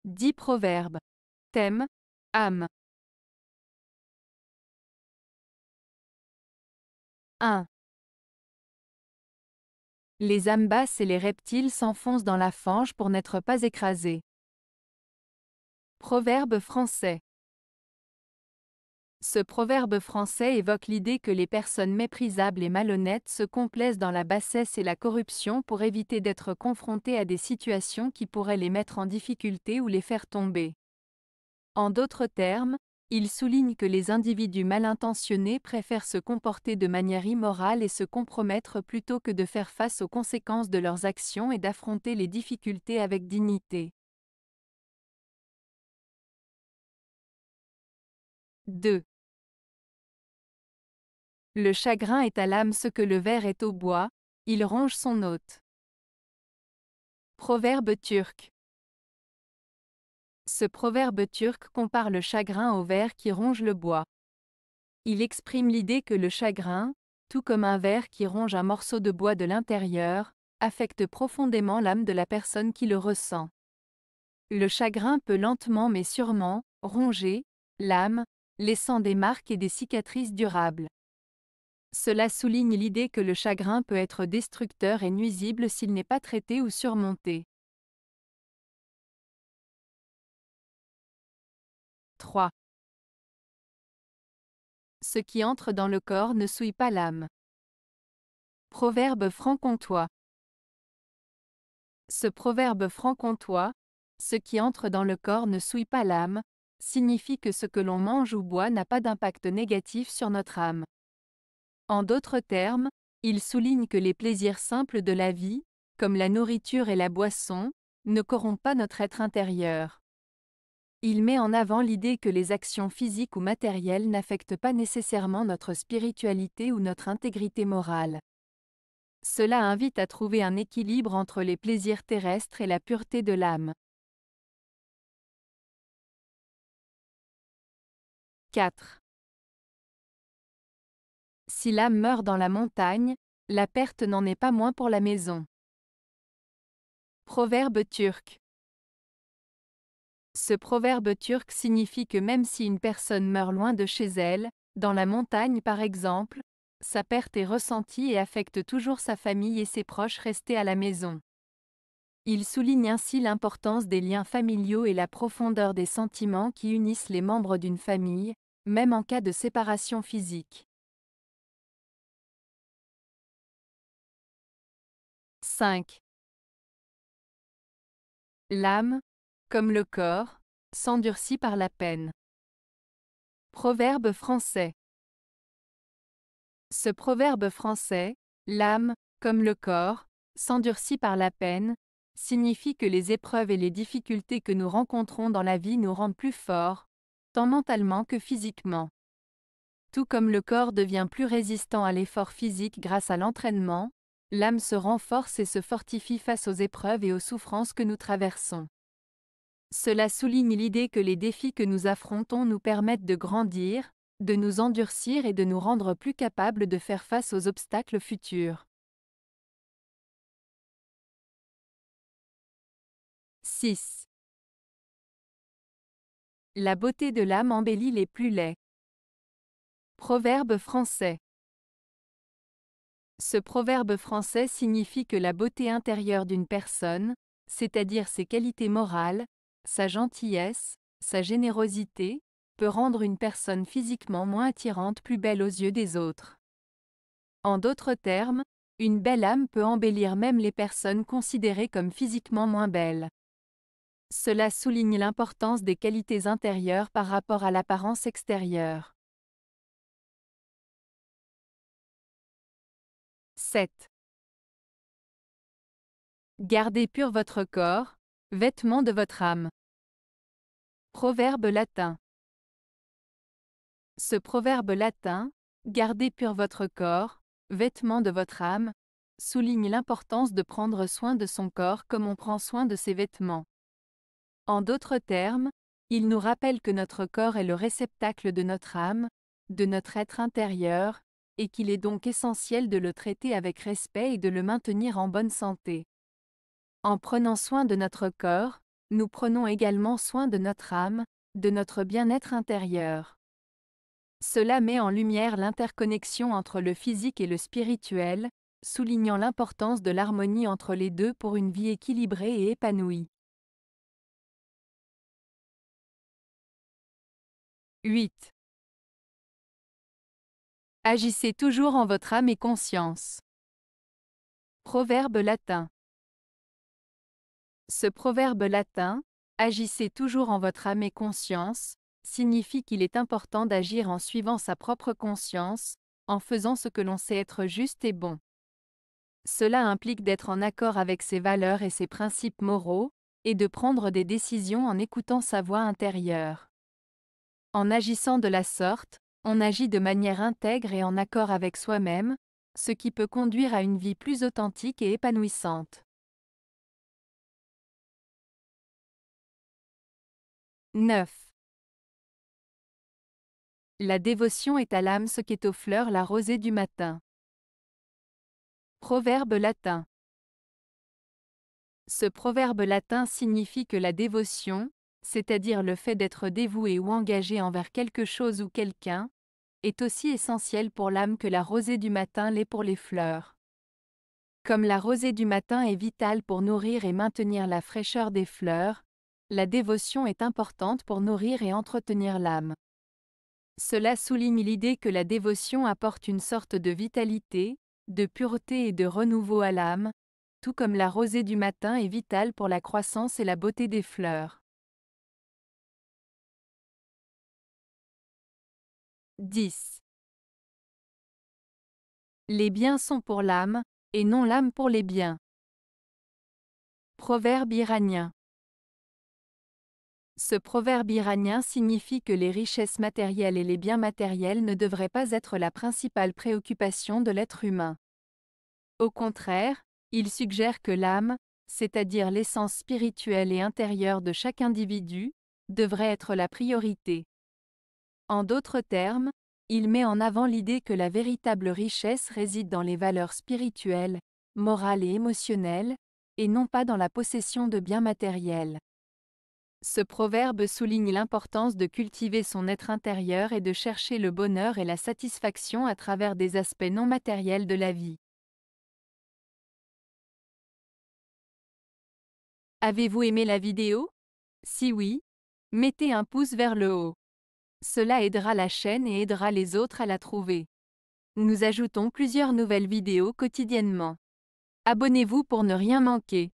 10 proverbes. Thème, âme. 1. Les âmes basses et les reptiles s'enfoncent dans la fange pour n'être pas écrasés. Proverbe français. Ce proverbe français évoque l'idée que les personnes méprisables et malhonnêtes se complaisent dans la bassesse et la corruption pour éviter d'être confrontées à des situations qui pourraient les mettre en difficulté ou les faire tomber. En d'autres termes, il souligne que les individus mal intentionnés préfèrent se comporter de manière immorale et se compromettre plutôt que de faire face aux conséquences de leurs actions et d'affronter les difficultés avec dignité. 2. Le chagrin est à l'âme ce que le ver est au bois, il ronge son hôte. Proverbe turc. Ce proverbe turc compare le chagrin au ver qui ronge le bois. Il exprime l'idée que le chagrin, tout comme un ver qui ronge un morceau de bois de l'intérieur, affecte profondément l'âme de la personne qui le ressent. Le chagrin peut lentement mais sûrement ronger l'âme, laissant des marques et des cicatrices durables. Cela souligne l'idée que le chagrin peut être destructeur et nuisible s'il n'est pas traité ou surmonté. 3. Ce qui entre dans le corps ne souille pas l'âme. Proverbe franc-comtois. Ce proverbe franc-comtois, ce qui entre dans le corps ne souille pas l'âme, signifie que ce que l'on mange ou boit n'a pas d'impact négatif sur notre âme. En d'autres termes, il souligne que les plaisirs simples de la vie, comme la nourriture et la boisson, ne corrompent pas notre être intérieur. Il met en avant l'idée que les actions physiques ou matérielles n'affectent pas nécessairement notre spiritualité ou notre intégrité morale. Cela invite à trouver un équilibre entre les plaisirs terrestres et la pureté de l'âme. 4. Si l'âme meurt dans la montagne, la perte n'en est pas moins pour la maison. Proverbe turc. Ce proverbe turc signifie que même si une personne meurt loin de chez elle, dans la montagne par exemple, sa perte est ressentie et affecte toujours sa famille et ses proches restés à la maison. Il souligne ainsi l'importance des liens familiaux et la profondeur des sentiments qui unissent les membres d'une famille, même en cas de séparation physique. 5. L'âme, comme le corps, s'endurcit par la peine. Proverbe français. Ce proverbe français, l'âme, comme le corps, s'endurcit par la peine, signifie que les épreuves et les difficultés que nous rencontrons dans la vie nous rendent plus forts, tant mentalement que physiquement. Tout comme le corps devient plus résistant à l'effort physique grâce à l'entraînement, l'âme se renforce et se fortifie face aux épreuves et aux souffrances que nous traversons. Cela souligne l'idée que les défis que nous affrontons nous permettent de grandir, de nous endurcir et de nous rendre plus capables de faire face aux obstacles futurs. 6. La beauté de l'âme embellit les plus laids. Proverbe français. Ce proverbe français signifie que la beauté intérieure d'une personne, c'est-à-dire ses qualités morales, sa gentillesse, sa générosité, peut rendre une personne physiquement moins attirante plus belle aux yeux des autres. En d'autres termes, une belle âme peut embellir même les personnes considérées comme physiquement moins belles. Cela souligne l'importance des qualités intérieures par rapport à l'apparence extérieure. 7. Gardez pur votre corps, vêtement de votre âme. Proverbe latin. Ce proverbe latin, gardez pur votre corps, vêtement de votre âme, souligne l'importance de prendre soin de son corps comme on prend soin de ses vêtements. En d'autres termes, il nous rappelle que notre corps est le réceptacle de notre âme, de notre être intérieur, et qu'il est donc essentiel de le traiter avec respect et de le maintenir en bonne santé. En prenant soin de notre corps, nous prenons également soin de notre âme, de notre bien-être intérieur. Cela met en lumière l'interconnexion entre le physique et le spirituel, soulignant l'importance de l'harmonie entre les deux pour une vie équilibrée et épanouie. 8. Agissez toujours en votre âme et conscience. Proverbe latin. Ce proverbe latin, agissez toujours en votre âme et conscience, signifie qu'il est important d'agir en suivant sa propre conscience, en faisant ce que l'on sait être juste et bon. Cela implique d'être en accord avec ses valeurs et ses principes moraux, et de prendre des décisions en écoutant sa voix intérieure. En agissant de la sorte, on agit de manière intègre et en accord avec soi-même, ce qui peut conduire à une vie plus authentique et épanouissante. 9. La dévotion est à l'âme ce qu'est aux fleurs la rosée du matin. Proverbe latin. Ce proverbe latin signifie que la dévotion, c'est-à-dire le fait d'être dévoué ou engagé envers quelque chose ou quelqu'un, est aussi essentiel pour l'âme que la rosée du matin l'est pour les fleurs. Comme la rosée du matin est vitale pour nourrir et maintenir la fraîcheur des fleurs, la dévotion est importante pour nourrir et entretenir l'âme. Cela souligne l'idée que la dévotion apporte une sorte de vitalité, de pureté et de renouveau à l'âme, tout comme la rosée du matin est vitale pour la croissance et la beauté des fleurs. 10. Les biens sont pour l'âme, et non l'âme pour les biens. Proverbe iranien. Ce proverbe iranien signifie que les richesses matérielles et les biens matériels ne devraient pas être la principale préoccupation de l'être humain. Au contraire, il suggère que l'âme, c'est-à-dire l'essence spirituelle et intérieure de chaque individu, devrait être la priorité. En d'autres termes, il met en avant l'idée que la véritable richesse réside dans les valeurs spirituelles, morales et émotionnelles, et non pas dans la possession de biens matériels. Ce proverbe souligne l'importance de cultiver son être intérieur et de chercher le bonheur et la satisfaction à travers des aspects non matériels de la vie. Avez-vous aimé la vidéo? Si oui, mettez un pouce vers le haut. Cela aidera la chaîne et aidera les autres à la trouver. Nous ajoutons plusieurs nouvelles vidéos quotidiennement. Abonnez-vous pour ne rien manquer.